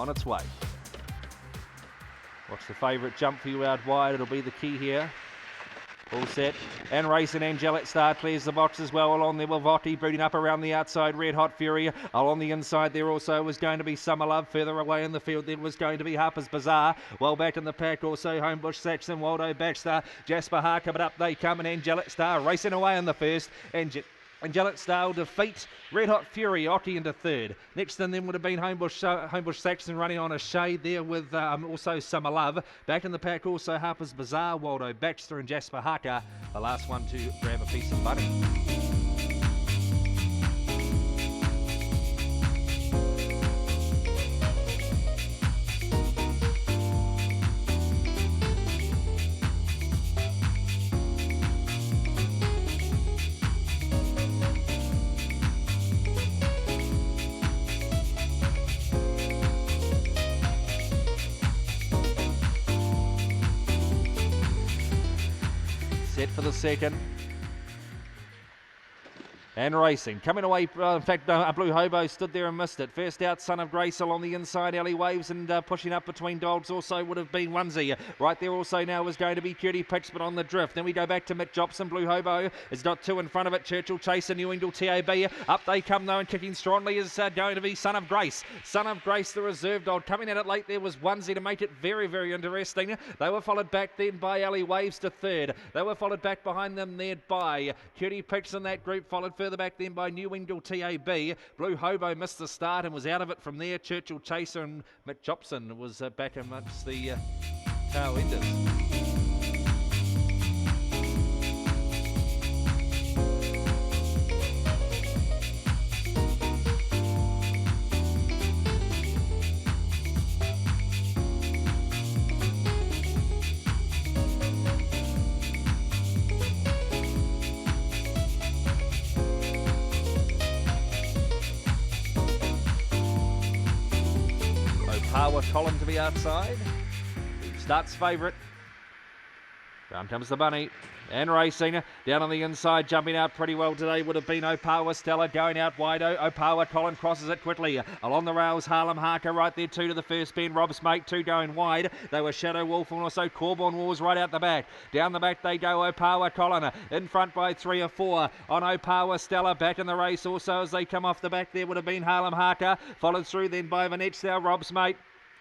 on its way. Watch the favourite jump for you out wide. It'll be the key here. All set and racing. Angelic Star clears the box as well. Along there with Votti brooding up around the outside. Red Hot Fury. Along the inside there also was going to be Summer Love. Further away in the field then was going to be Harper's Bazaar. Well back in the pack also Homebush Saxon, Waldo Baxter, Jasper Haka, but up they come and Angelic Star racing away in the first. Angelic Star will defeat Red Hot Fury, Oche into third. Next in then would have been Homebush Saxon running on a shade there with also Summer Love. Back in the pack also Harper's Bazaar, Waldo Baxter and Jasper Haka. The last one to grab a piece of money. Set for the second. And racing. Coming away, in fact, Blue Hobo stood there and missed it. First out, Son of Grace along the inside, Elie Waves, and pushing up between dogs also would have been Onesie. Right there also now was going to be Cutie Pitch, but on the drift. Then we go back to Mick Jobson. Blue Hobo has got two in front of it. Churchill Chaser, New England TAB. Up they come though, and kicking strongly is going to be Son of Grace. Son of Grace, the reserve dog. Coming at it late there was Onesie to make it very, very interesting. They were followed back then by Elie Waves to third. They were followed back behind them there by Cutie Pitch in that group, followed further back then by New England TAB. Blue Hobo missed the start and was out of it from there. Churchill Chaser and Mick Jobson was back amongst the tail enders. Power Colin to the outside. Starts favourite. Round comes the bunny. And racing. Down on the inside, jumping out pretty well today would have been Opawa Stella going out wide. Opawa Colin crosses it quickly. Along the rails, Harlem Haka right there, two to the first bend. Rob's Mate, two going wide. They were Shadow Wolf and also Corborn Wars right out the back. Down the back they go, Opawa Colin. In front by 3 or 4 on Opawa Stella. Back in the race also as they come off the back there would have been Harlem Haka. Followed through then by Vanette now, Rob's Mate.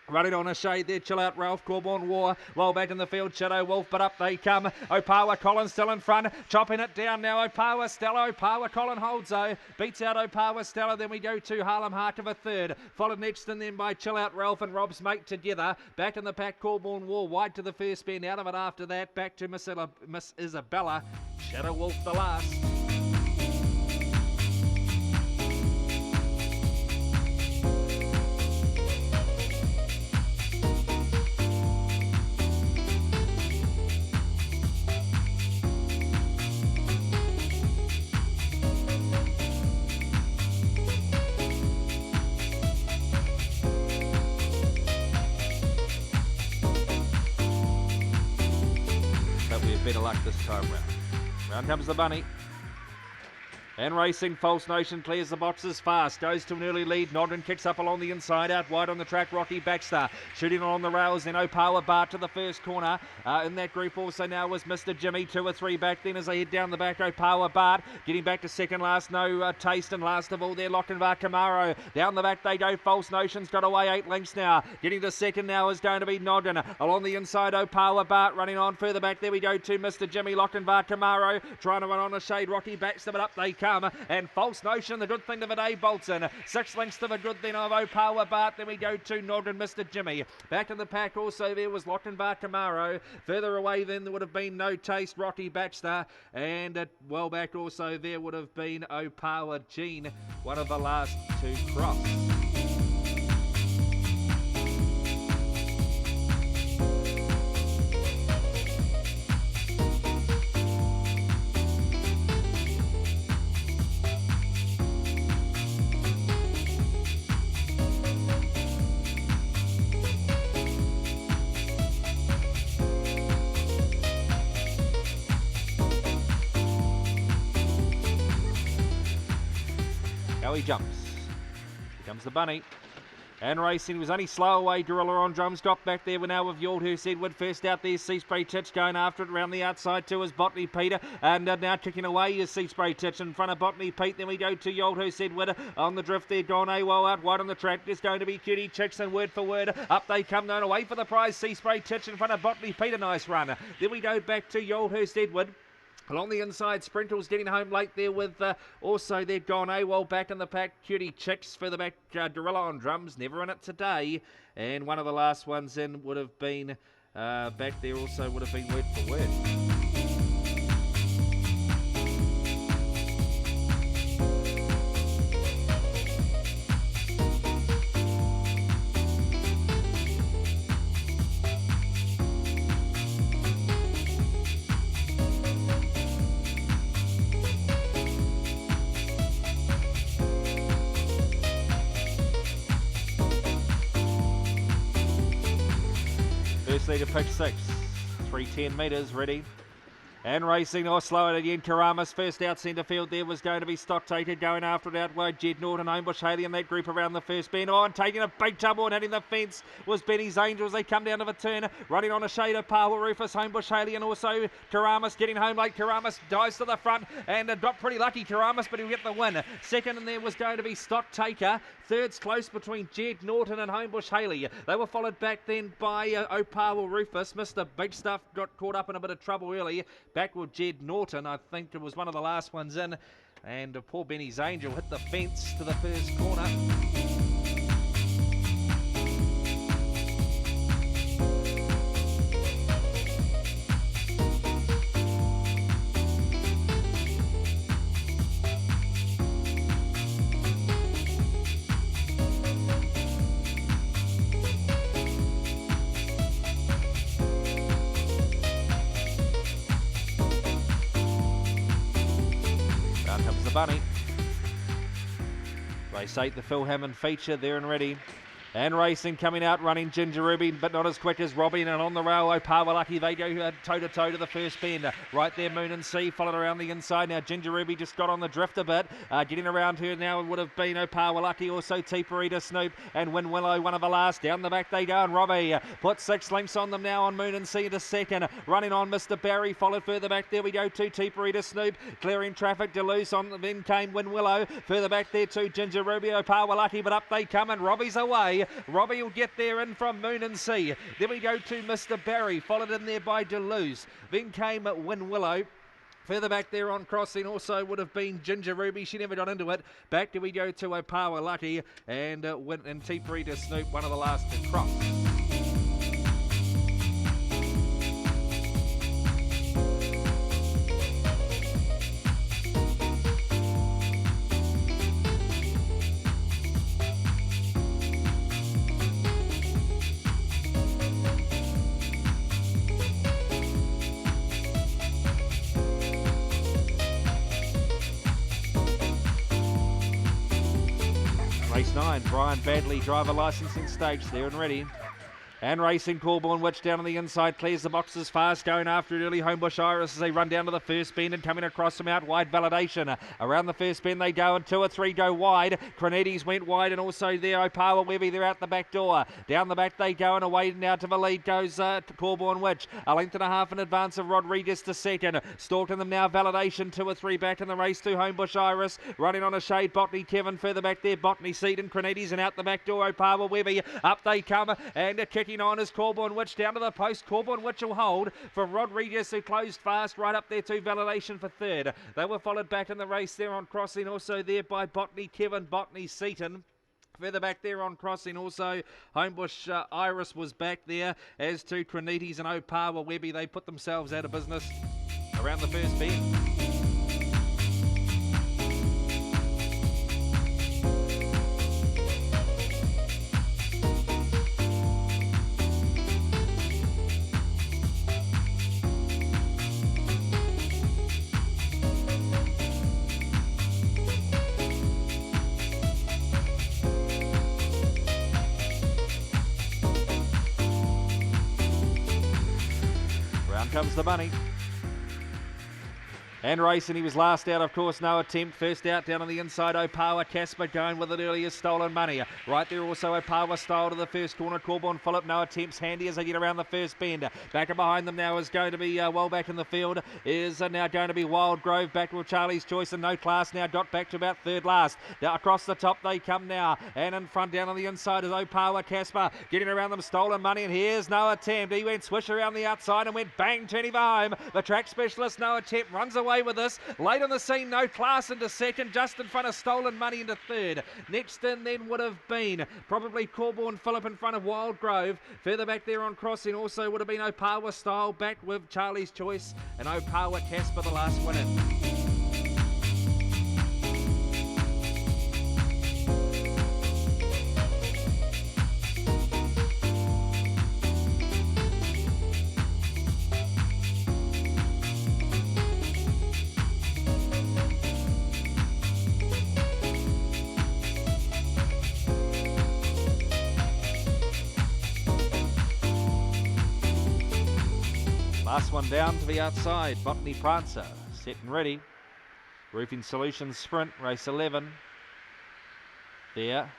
Running on a shade there, Chill Out Ralph, Corborn War, well back in the field, Shadow Wolf, but up they come. Opawa Colin still in front, chopping it down now, Opawa Stella, Opawa Colin holds though, beats out Opawa Stella, then we go to Harlem Haka for third, followed next and then by Chill Out Ralph and Rob's Mate together, back in the pack, Corborn War, wide to the first bend, out of it after that, back to Miss Isabella, Shadow Wolf the last. Better luck this time round. Round comes the bunny. And racing, False Notion clears the boxes fast, goes to an early lead. Noggin kicks up along the inside, out wide on the track, Rocky Baxter shooting along the rails, then Opawa Bart to the first corner. In that group also now was Mr. Jimmy, 2 or 3 back then as they head down the back. Opawa Bart getting back to second last, no taste, and last of all there Lochinvar Camaro. Down the back they go, False Notion's got away 8 lengths now. Getting to second now is going to be Noggin. Along the inside, Opawa Bart running on further back. There we go to Mr. Jimmy, Lochinvar Camaro trying to run on a shade, Rocky Baxter, but up they come. And False Notion, the good thing of the day, bolts in. 6 lengths to the good then of Opawa Bart. Then we go to Noggin, Mr. Jimmy. Back in the pack also there was Lochinvar Camaro. Further away then there would have been No Taste, Rocky Baxter. And well back also there would have been Opawa Jean, one of the last 2 cross. Now he jumps. Here comes the bunny. And racing, he was only slow away. Gorilla on drums, dropped back there. We're now with Yaldhurst Edward. First out there, Sea Spray Titch going after it around the outside too is Botany Peter. And now kicking away is Sea Spray Titch in front of Botany Pete. Then we go to Yaldhurst Edward on the drift there. Gone AWOL out wide on the track. There's going to be Cutie Chicks and word for word. Up they come down away for the prize. Sea Spray Titch in front of Botany Pete. A nice run. Then we go back to Yaldhurst Edward. Along the inside, Sprintles getting home late there with also they've gone AWOL back in the pack. Cutie Chicks further back, Gorilla on drums, never in it today. And one of the last ones in would have been back there also would have been word for word. First leader pitch 6, 310 metres, ready. And racing, or slow it again, Karamas first out centre field there was going to be Stock Taker going after it out wide. Jed Norton, Homebush Haley in that group around the first bend. Oh, and taking a big trouble and hitting the fence was Benny's Angels. They come down to the turn, running on a shade of Power Rufus, Homebush Haley, and also Karamas getting home late. Karamas dives to the front and got pretty lucky, Karamas, but he'll get the win. Second in there was going to be Stock Taker. Third's close between Jed Norton and Homebush Haley. They were followed back then by Opawa Rufus. Mr. Big Stuff got caught up in a bit of trouble early. Back with Jed Norton, I think it was one of the last ones in. And poor Benny's Angel hit the fence to the first corner. Comes the bunny. Race 8, the Phil Hammond feature there and ready. And racing coming out, running Ginger Ruby, but not as quick as Robin. And on the rail, Opawa Lucky, they go toe-to-toe to the first bend. Right there, Moon and Sea, followed around the inside. Now Ginger Ruby just got on the drift a bit. Getting around her now would have been Opawa Lucky, also Teeparita Snoop and Win Willow, one of the last. Down the back they go, and Robbie put 6 lengths on them now on Moon and Sea into second. Running on Mr. Barry, followed further back. There we go to Teeparita Snoop, clearing traffic. Deleuze on, then came Win Willow. Further back there to Ginger Ruby, Opawa Lucky, but up they come, and Robbie's away. Robbie will get there in from Moon and Sea. Then we go to Mr. Barry, followed in there by Deleuze. Then came Win Willow. Further back there on crossing also would have been Ginger Ruby. She never got into it. Back do we go to Opawa Lucky and Teeparita Snoop, one of the last to cross. Race 9, Brian Badley, driver licensing stage there and ready. And racing, Corborn Witch down on the inside, clears the boxes fast, going after it early. Homebush Iris as they run down to the first bend and coming across them out wide. Validation around the first bend they go, and 2 or 3 go wide. Cronides went wide, and also there Opawa Webby, they're out the back door. Down the back they go, and away now to the lead goes to Corborn Witch. A length and a half in advance of Rodriguez to second. Stalking them now, Validation, 2 or 3 back in the race to Homebush Iris. Running on a shade, Botany Kevin further back there, Botany Seed and Cronides, and out the back door Opawa Webby. Up they come, and a kicking on is Corborn Witch down to the post. Corborn Witch will hold for Rodriguez, who closed fast right up there to Validation for third. They were followed back in the race there on crossing, also there by Botany Kevin, Botany Seaton. Further back there on crossing also, Homebush Iris was back there, as to Cronides and Opawa Webby. They put themselves out of business around the first bend. Comes the bunny. And racing, he was last out, of course, no attempt. First out down on the inside, Opawa Casper going with it earlier, Stolen Money. Right there also Opawa style to the first corner, Corborn Phillip, no attempts, handy as they get around the first bend. Back and behind them now is going to be well back in the field, is now going to be Wild Grove, back with Charlie's Choice and No Class now got back to about third last. Now across the top they come now, and in front down on the inside is Opawa Casper, getting around them, Stolen Money, and here's no attempt. He went swish around the outside and went bang, turning for home. The track specialist, no attempt, runs away with this. Late on the scene, No Class into second, just in front of Stolen Money into third. Next in then would have been probably Corborn Phillip in front of Wild Grove. Further back there on crossing also would have been Opawa Style, back with Charlie's Choice, and Opawa Casper the last winner. Last one down to the outside, Botany Prancer, set and ready. Roofing Solutions Sprint, race 11. There.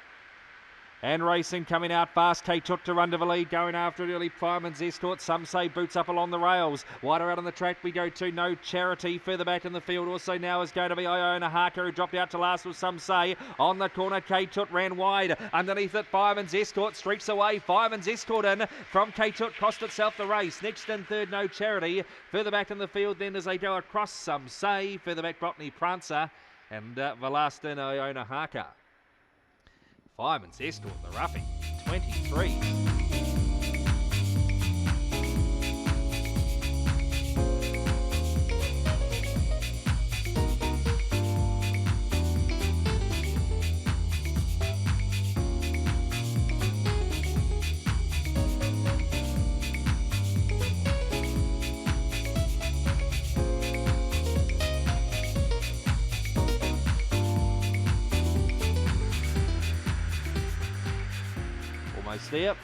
And racing coming out fast. K took to run to the lead, going after it early. Fireman's Escort, some say boots up along the rails. Wider out on the track we go to No Charity. Further back in the field also now is going to be Iona Haka, who dropped out to last, with some say. On the corner, K Tut ran wide. Underneath it, Fireman's Escort streaks away. Fireman's Escort in from K Tut, cost itself the race. Next in third, No Charity. Further back in the field then as they go across, some say. Further back, Botany Prancer. And the last in, Iona Haka. Fireman's Escort, the roughie, 23. There.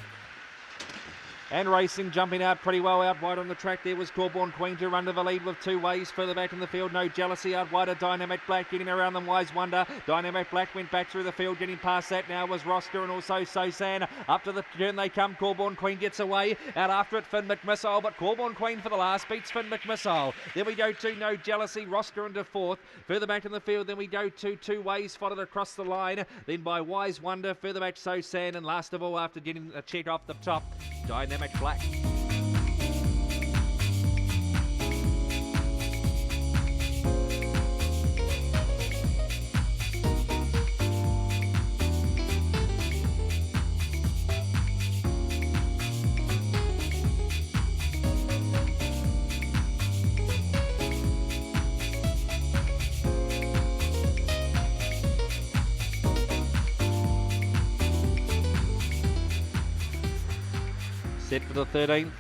And racing, jumping out pretty well out wide on the track. There was Corborn Queen to run to the lead with 2 ways. Further back in the field, No Jealousy out wider. Dynamic Black getting around them, Wise Wonder. Dynamic Black went back through the field, getting past that now was Rosker and also Sosan. Up to the turn they come. Corborn Queen gets away. Out after it, Finn McMissile, but Corborn Queen for the last beats Finn McMissile. Then we go to No Jealousy, Rosker into fourth. Further back in the field, then we go to 2 ways, followed across the line. Then by Wise Wonder, further back Sosan, and last of all, after getting a check off the top, Dynamic Black. Set for the 13th.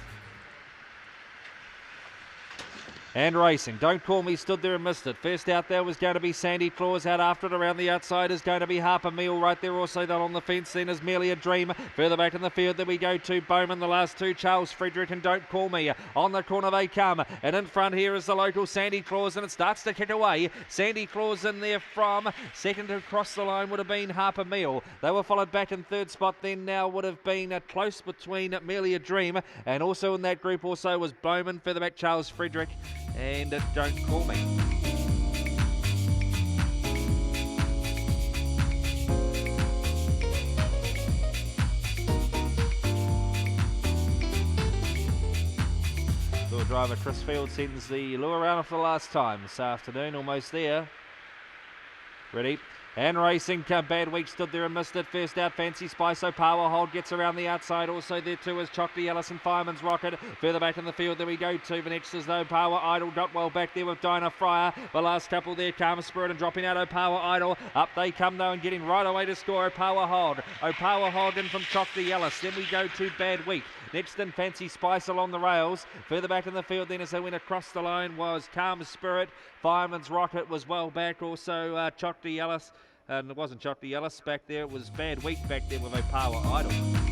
And racing. Don't Call Me stood there and missed it. First out there was going to be Sandy Claus. Out after it around the outside is going to be Harper Meal. Right there also that on the fence then is Merely a Dream. Further back in the field then we go to Bowman. The last 2, Charles Frederick and Don't Call Me. On the corner they come. And in front here is the local Sandy Claus, and it starts to kick away. Sandy Claus in there from second across the line would have been Harper Meal. They were followed back in third spot then now would have been close between Merely a Dream, and also in that group also was Bowman. Further back Charles Frederick and Don't Call Me. Lure driver Chris Field sends the lure around for the last time this afternoon, almost there. Ready? And racing, Bad Week stood there and missed it. First out, Fancy Spice, so Power Hold gets around the outside. Also there too is Chocolate Ellison, Fireman's Rocket. Further back in the field, there we go to the next is No Power Idol. Got well back there with Dinah Fryer. The last couple there, Calm Spirit and dropping out O'Power Idol. Up they come though and getting right away to score O'Power Hold. O'Power Hold in from Chocolate Ellis. Then we go to Bad Week. Next in Fancy Spice along the rails. Further back in the field then as they went across the line was Calm Spirit. Fireman's Rocket was well back. Also Chocolate Ellis. And it wasn't Chocolate Ellis back there. It was Bad Week back there with O'Power Idol.